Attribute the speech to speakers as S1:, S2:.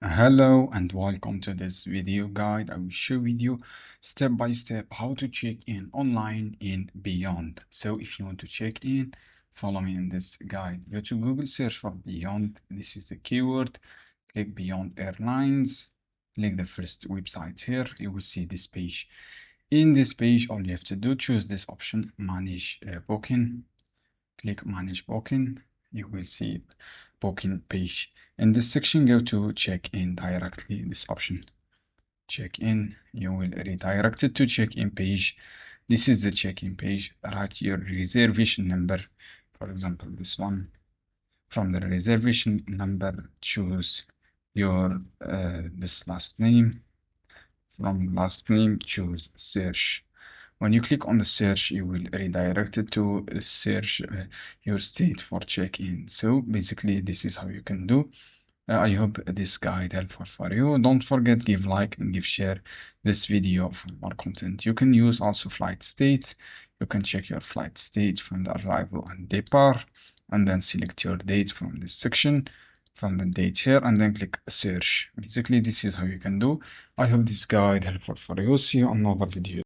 S1: Hello and welcome to this video guide. I will share with you step by step how to check in online in Beyond. So if you want to check in, follow me in this guide. Go to Google, search for Beyond. This is the keyword. Click Beyond Airlines. Click the first website here. You will see this page. In this page, all you have to do, choose this option, Manage Booking. Click Manage Booking. You will see booking page. In this section, go to check-in directly, this option. Check-in, you will redirect it to check-in page. This is the check-in page. Write your reservation number. For example, this one. From the reservation number, choose your this last name. From last name, choose search. When you click on the search, you will redirect it to search your state for check-in. So basically, this is how you can do. I hope this guide helpful for you. Don't forget, give like and give share this video for more content. You can use also flight state. You can check your flight state from the arrival and depart, and then select your date from this section, from the date here, and then click search. Basically, this is how you can do. I hope this guide helpful for you. See you on another video.